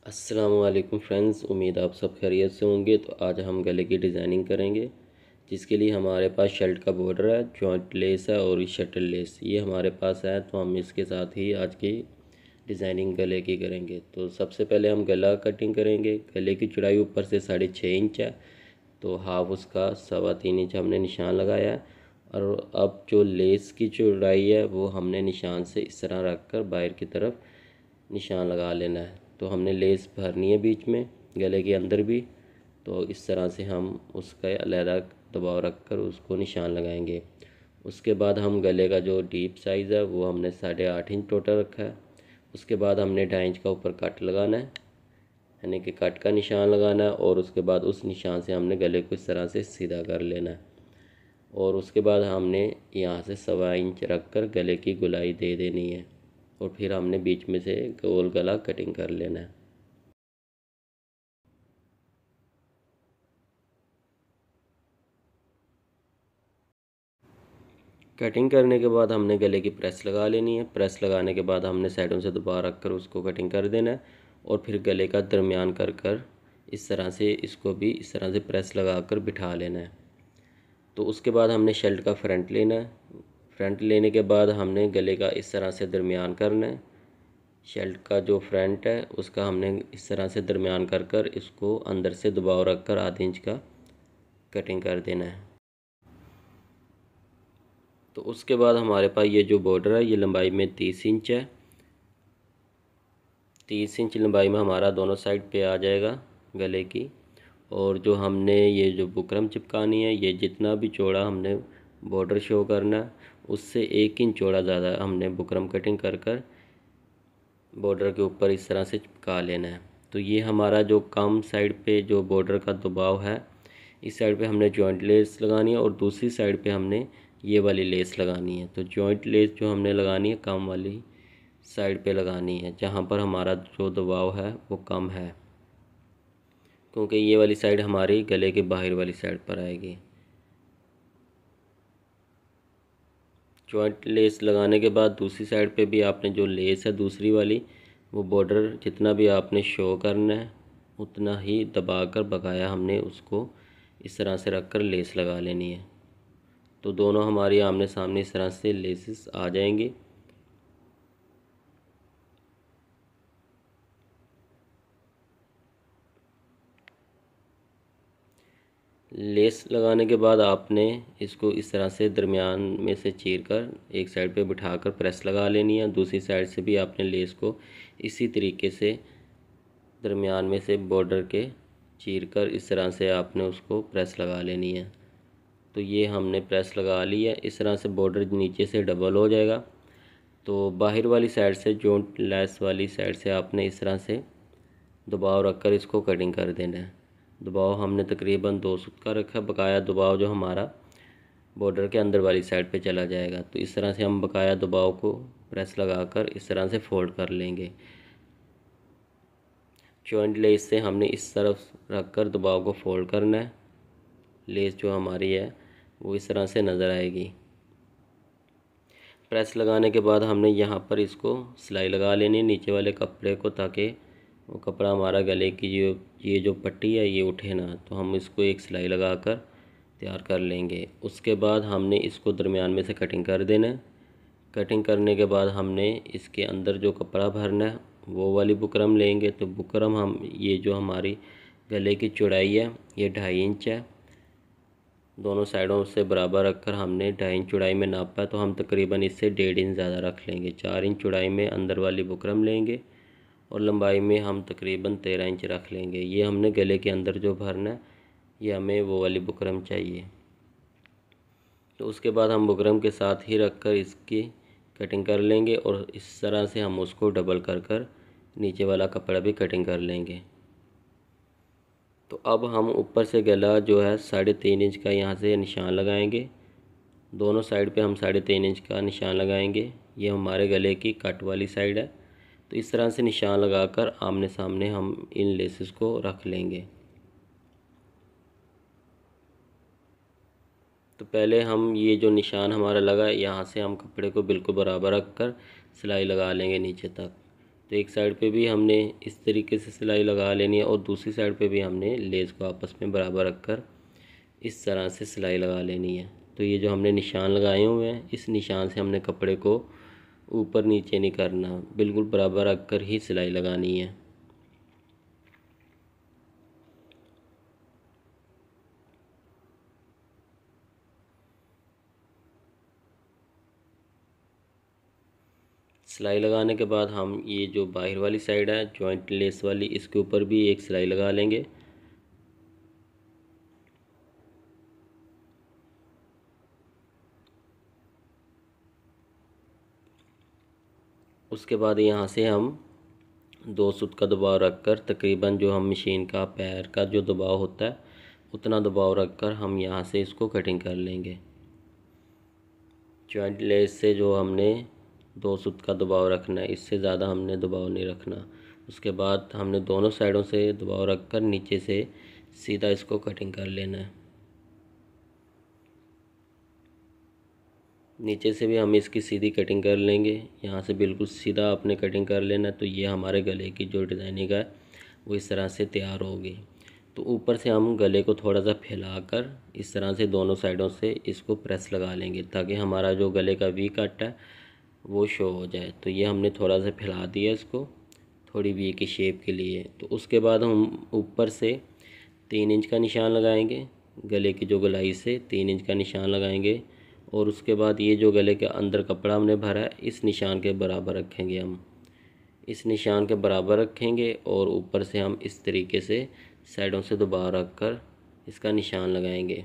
अस्सलामुअलैकुम फ्रेंड्स, उम्मीद आप सब खैरियत से होंगे। तो आज हम गले की डिज़ाइनिंग करेंगे, जिसके लिए हमारे पास शर्ट का बॉर्डर है, जॉइंट लेस है और शटल लेस ये हमारे पास है। तो हम इसके साथ ही आज की डिज़ाइनिंग गले की करेंगे। तो सबसे पहले हम गला कटिंग करेंगे। गले की चौड़ाई ऊपर से 6.5 इंच है, तो हाफ उसका 3.25 इंच हमने निशान लगाया है। और अब जो लेस की चौड़ाई है वो हमने निशान से इस तरह रख कर बाहर की तरफ निशान लगा लेना है। तो हमने लेस भरनी है बीच में, गले के अंदर भी। तो इस तरह से हम उसका अलहदा दबाव रख कर उसको निशान लगाएंगे। उसके बाद हम गले का जो डीप साइज़ है वो हमने 8.5 इंच टोटल रखा है। उसके बाद हमने 2.5 इंच का ऊपर कट लगाना है, यानी कि कट का निशान लगाना है। और उसके बाद उस निशान से हमने गले को इस तरह से सीधा कर लेना है। और उसके बाद हमने यहाँ से 1.25 इंच रख कर गले की गोलाई दे देनी है। और फिर हमने बीच में से गोल गला कटिंग कर लेना है। कटिंग करने के बाद हमने गले की प्रेस लगा लेनी है। प्रेस लगाने के बाद हमने साइडों से दबा रख कर उसको कटिंग कर देना है। और फिर गले का दरमियान कर कर इस तरह से इसको भी इस तरह से प्रेस लगा कर बिठा लेना है। तो उसके बाद हमने शर्ट का फ्रंट लेना है। फ्रंट लेने के बाद हमने गले का इस तरह से दरमियान करना है। शर्ट का जो फ्रंट है उसका हमने इस तरह से दरमियान कर कर इसको अंदर से दबाव रख कर ½ इंच का कटिंग कर देना है। तो उसके बाद हमारे पास ये जो बॉर्डर है ये लंबाई में 30 इंच है। 30 इंच लंबाई में हमारा दोनों साइड पे आ जाएगा गले की। और जो हमने ये जो बुकरम चिपकानी है, ये जितना भी चौड़ा हमने बॉर्डर शो करना है उससे 1 इंच चौड़ा ज़्यादा हमने बुकरम कटिंग कर कर बॉर्डर के ऊपर इस तरह से चिपका लेना है। तो ये हमारा जो कम साइड पे जो बॉर्डर का दबाव है, इस साइड पे हमने जॉइंट लेस लगानी है और दूसरी साइड पे हमने ये वाली लेस लगानी है। तो जॉइंट लेस जो हमने लगानी है कम वाली साइड पे लगानी है, जहाँ पर हमारा जो दबाव है वो कम है, क्योंकि ये वाली साइड हमारी गले के बाहर वाली साइड पर आएगी। जॉइंट लेस लगाने के बाद दूसरी साइड पे भी आपने जो लेस है दूसरी वाली, वो बॉर्डर जितना भी आपने शो करना है उतना ही दबा कर बकाया हमने उसको इस तरह से रख कर लेस लगा लेनी है। तो दोनों हमारी आमने सामने इस तरह से लेसेस आ जाएंगी। लेस लगाने के बाद आपने इसको इस तरह से दरमियान में से चीर कर एक साइड पे बिठाकर प्रेस लगा लेनी है। दूसरी साइड से भी आपने लेस को इसी तरीके से दरमियान में से बॉर्डर के चीर कर इस तरह से आपने उसको प्रेस लगा लेनी है। तो ये हमने प्रेस लगा ली है। इस तरह से बॉर्डर नीचे से डबल हो जाएगा। तो बाहर वाली साइड से जॉइंट लेस वाली साइड से आपने इस तरह से दबाव रखकर इसको कटिंग कर देना है। दबाव हमने तकरीबन 2 सूत का रखा है। बकाया दबाव जो हमारा बॉर्डर के अंदर वाली साइड पे चला जाएगा। तो इस तरह से हम बकाया दबाव को प्रेस लगाकर इस तरह से फोल्ड कर लेंगे। जॉइंट लेस से हमने इस तरफ रखकर दबाव को फोल्ड करना है। लेस जो हमारी है वो इस तरह से नज़र आएगी। प्रेस लगाने के बाद हमने यहाँ पर इसको सिलाई लगा लेनी है नीचे वाले कपड़े को, ताकि वो कपड़ा हमारा गले की ये जो पट्टी है ये उठे ना। तो हम इसको एक सिलाई लगा कर तैयार कर लेंगे। उसके बाद हमने इसको दरमियान में से कटिंग कर देना है। कटिंग करने के बाद हमने इसके अंदर जो कपड़ा भरना है वो वाली बुकरम लेंगे। तो बुकरम हम ये जो हमारी गले की चौड़ाई है ये 2.5 इंच है। दोनों साइडों से बराबर रखकर हमने 2.5 इंच चौड़ाई में नापा है। तो हम तकरीबन इससे 1.5 इंच ज़्यादा रख लेंगे। 4 इंच चौड़ाई में अंदर वाली बुकरम लेंगे और लंबाई में हम तकरीबन 13 इंच रख लेंगे। ये हमने गले के अंदर जो भरना है ये हमें वो वाली बुकरम चाहिए। तो उसके बाद हम बुकरम के साथ ही रख कर इसकी कटिंग कर लेंगे और इस तरह से हम उसको डबल कर कर नीचे वाला कपड़ा भी कटिंग कर लेंगे। तो अब हम ऊपर से गला जो है 3.5 इंच का यहाँ से निशान लगाएंगे। दोनों साइड पे हम 3.5 इंच का निशान लगाएंगे। ये हमारे गले की कट वाली साइड है। तो इस तरह से निशान लगाकर आमने सामने हम इन लेसेस को रख लेंगे। तो पहले हम ये जो निशान हमारा लगा है यहाँ से हम कपड़े को बिल्कुल बराबर रख कर सिलाई लगा लेंगे नीचे तक। तो एक साइड पे भी हमने इस तरीके से सिलाई लगा लेनी है और दूसरी साइड पे भी हमने लेस को आपस में बराबर रखकर इस तरह से सिलाई लगा लेनी है। तो ये जो हमने निशान लगाए हुए हैं, इस निशान से हमने कपड़े को ऊपर नीचे नहीं करना, बिल्कुल बराबर रखकर ही सिलाई लगानी है। सिलाई लगाने के बाद हम ये जो बाहर वाली साइड है जॉइंट लेस वाली, इसके ऊपर भी एक सिलाई लगा लेंगे। उसके बाद यहाँ से हम 2 सूत का दबाव रखकर तकरीबन जो हम मशीन का पैर का जो दबाव होता है उतना दबाव रखकर हम यहाँ से इसको कटिंग कर लेंगे। जॉइंट लेस से जो हमने 2 सूत का दबाव रखना है, इससे ज़्यादा हमने दबाव नहीं रखना। उसके बाद हमने दोनों साइडों से दबाव रखकर नीचे से सीधा इसको कटिंग कर लेना है। नीचे से भी हम इसकी सीधी कटिंग कर लेंगे, यहाँ से बिल्कुल सीधा आपने कटिंग कर लेना। तो ये हमारे गले की जो डिज़ाइनिंग है वो इस तरह से तैयार होगी। तो ऊपर से हम गले को थोड़ा सा फैलाकर इस तरह से दोनों साइडों से इसको प्रेस लगा लेंगे ताकि हमारा जो गले का वी कट है वो शो हो जाए। तो ये हमने थोड़ा सा फैला दिया इसको थोड़ी वी की शेप के लिए। तो उसके बाद हम ऊपर से 3 इंच का निशान लगाएंगे, गले की जो गोलाई से 3 इंच का निशान लगाएंगे। और उसके बाद ये जो गले के अंदर कपड़ा हमने भरा है इस निशान के बराबर रखेंगे, हम इस निशान के बराबर रखेंगे और ऊपर से हम इस तरीके से साइडों से दबाव रखकर इसका निशान लगाएंगे।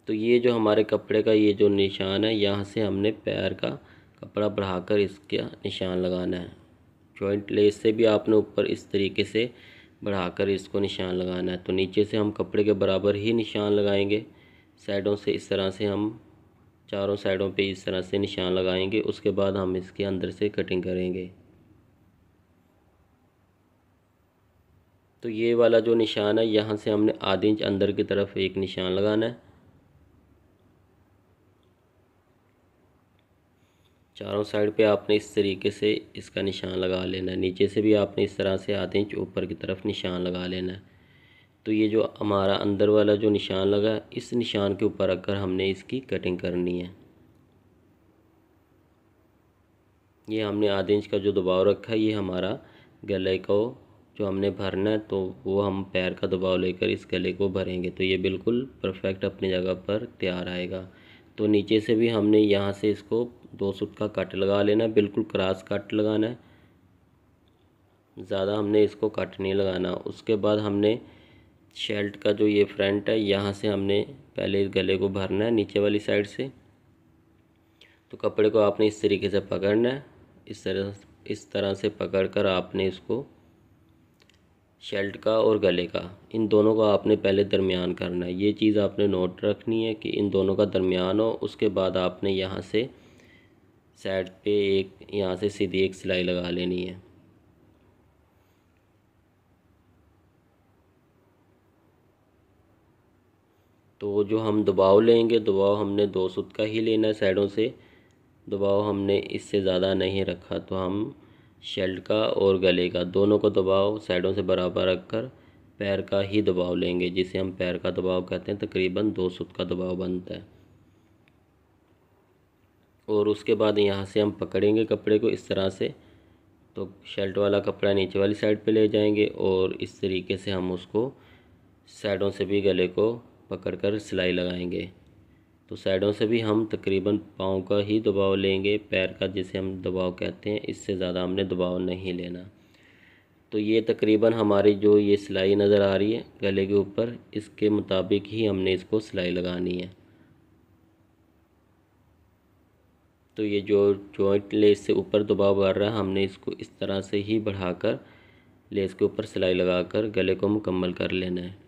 तो ये जो हमारे कपड़े का ये जो निशान है, यहाँ से हमने पैर का कपड़ा बढ़ाकर इसका निशान लगाना है। जॉइंट लेस से भी आपने ऊपर इस तरीके से बढ़ाकर इसको निशान लगाना है। तो नीचे से हम कपड़े के बराबर ही निशान लगाएंगे, साइडों से इस तरह से हम चारों साइडों पे इस तरह से निशान लगाएंगे। उसके बाद हम इसके अंदर से कटिंग करेंगे। तो ये वाला जो निशान है, यहाँ से हमने आधी इंच अंदर की तरफ एक निशान लगाना है। चारों साइड पे आपने इस तरीके से इसका निशान लगा लेना है। नीचे से भी आपने इस तरह से आधे इंच ऊपर की तरफ निशान लगा लेना है। तो ये जो हमारा अंदर वाला जो निशान लगा, इस निशान के ऊपर रखकर हमने इसकी कटिंग करनी है। ये हमने आधे इंच का जो दबाव रखा है, ये हमारा गले को जो हमने भरना है, तो वो हम पैर का दबाव लेकर इस गले को भरेंगे। तो ये बिल्कुल परफेक्ट अपनी जगह पर तैयार आएगा। तो नीचे से भी हमने यहाँ से इसको 2 सूत का कट लगा लेना है, बिल्कुल क्रॉस कट लगाना है, ज़्यादा हमने इसको कट नहीं लगाना। उसके बाद हमने शर्ट का जो ये फ्रंट है, यहाँ से हमने पहले इस गले को भरना है नीचे वाली साइड से। तो कपड़े को आपने इस तरीके से पकड़ना है, इस तरह से पकड़कर आपने इसको शर्ट का और गले का, इन दोनों का आपने पहले दरमियान करना है। ये चीज़ आपने नोट रखनी है कि इन दोनों का दरमियान हो। उसके बाद आपने यहाँ से साइड पे एक यहाँ से सीधी एक सिलाई लगा लेनी है। तो जो हम दबाव लेंगे, दबाव हमने 2 सूत का ही लेना है साइडों से, दबाव हमने इससे ज़्यादा नहीं रखा। तो हम शर्ट का और गले का दोनों को दबाव साइडों से बराबर रखकर पैर का ही दबाव लेंगे, जिसे हम पैर का दबाव कहते हैं। तकरीबन 2 सूत का दबाव बनता है। और उसके बाद यहाँ से हम पकड़ेंगे कपड़े को इस तरह से। तो शर्ट वाला कपड़ा नीचे वाली साइड पे ले जाएंगे और इस तरीके से हम उसको साइडों से भी गले को पकड़कर सिलाई लगाएंगे। तो साइडों से भी हम तकरीबन पाँव का ही दबाव लेंगे, पैर का जिसे हम दबाव कहते हैं, इससे ज़्यादा हमने दबाव नहीं लेना। तो ये तकरीबन हमारी जो ये सिलाई नज़र आ रही है गले के ऊपर, इसके मुताबिक ही हमने इसको सिलाई लगानी है। तो ये जो जॉइंट लेस से ऊपर दबाव बढ़ रहा है, हमने इसको इस तरह से ही बढ़ाकर लेस के ऊपर सिलाई लगाकर गले को मुकम्मल कर लेना है।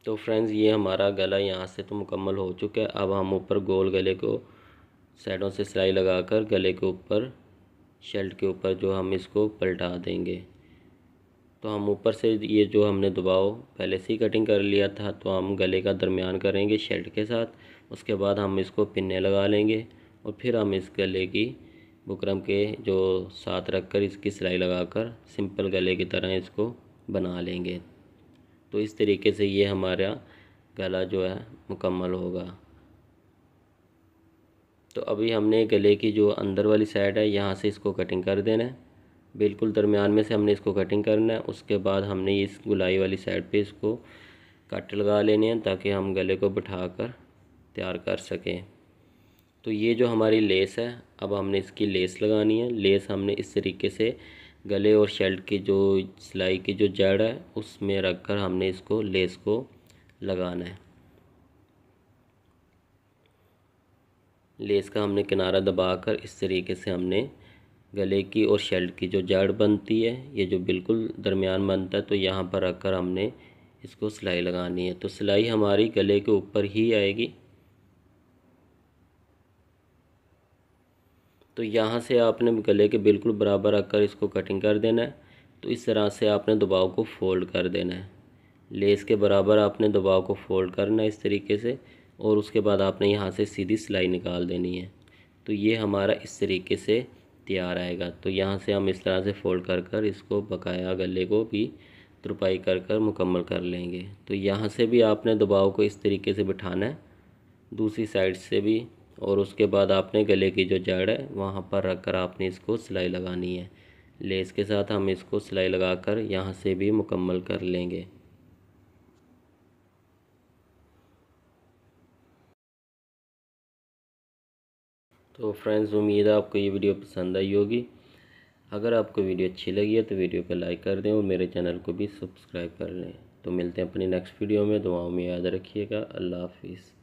तो फ्रेंड्स, ये हमारा गला यहाँ से तो मुकम्मल हो चुका है। अब हम ऊपर गोल गले को साइडों से सिलाई लगाकर गले के ऊपर शर्ट के ऊपर जो हम इसको पलटा देंगे। तो हम ऊपर से ये जो हमने दबाव पहले से ही कटिंग कर लिया था, तो हम गले का दरमियान करेंगे शेड के साथ। उसके बाद हम इसको पिन्ने लगा लेंगे और फिर हम इस गले की बुकरम के जो साथ रख कर इसकी सिलाई लगाकर सिंपल गले की तरह इसको बना लेंगे। तो इस तरीके से ये हमारा गला जो है मुकम्मल होगा। तो अभी हमने गले की जो अंदर वाली साइड है यहाँ से इसको कटिंग कर देना है, बिल्कुल दरमियान में से हमने इसको कटिंग करना है। उसके बाद हमने इस गुलाई वाली साइड पे इसको कट लगा लेने हैं ताकि हम गले को बिठाकर तैयार कर सकें। तो ये जो हमारी लेस है, अब हमने इसकी लेस लगानी है। लेस हमने इस तरीके से गले और शर्ट की जो सिलाई की जो जड़ है उसमें रख कर हमने इसको लेस को लगाना है। लेस का हमने किनारा दबाकर इस तरीके से हमने गले की और शर्ट की जो जड़ बनती है, ये जो बिल्कुल दरमियान बनता है, तो यहाँ पर रखकर हमने इसको सिलाई लगानी है। तो सिलाई हमारी गले के ऊपर ही आएगी। तो यहाँ से आपने गले के बिल्कुल बराबर रखकर इसको कटिंग कर देना है। तो इस तरह से आपने दबाव को फोल्ड कर देना है। लेस के बराबर आपने दबाव को फोल्ड करना है इस तरीके से, और उसके बाद आपने यहाँ से सीधी सिलाई निकाल देनी है। तो ये हमारा इस तरीके से तैयार आएगा। तो यहाँ से हम इस तरह से फोल्ड कर कर इसको बकाया गले को भी तुरपाई कर कर मुकम्मल कर लेंगे। तो यहाँ से भी आपने दबाव को इस तरीके से बिठाना है, दूसरी साइड से भी, और उसके बाद आपने गले की जो जड़ है वहाँ पर रख कर आपने इसको सिलाई लगानी है। लेस के साथ हम इसको सिलाई लगाकर यहाँ से भी मुकम्मल कर लेंगे। तो फ्रेंड्स, उम्मीद है आपको ये वीडियो पसंद आई होगी। अगर आपको वीडियो अच्छी लगी है तो वीडियो को लाइक कर दें और मेरे चैनल को भी सब्सक्राइब कर लें। तो मिलते हैं अपनी नेक्स्ट वीडियो में। दुआओं में याद रखिएगा। अल्लाह हाफिज़।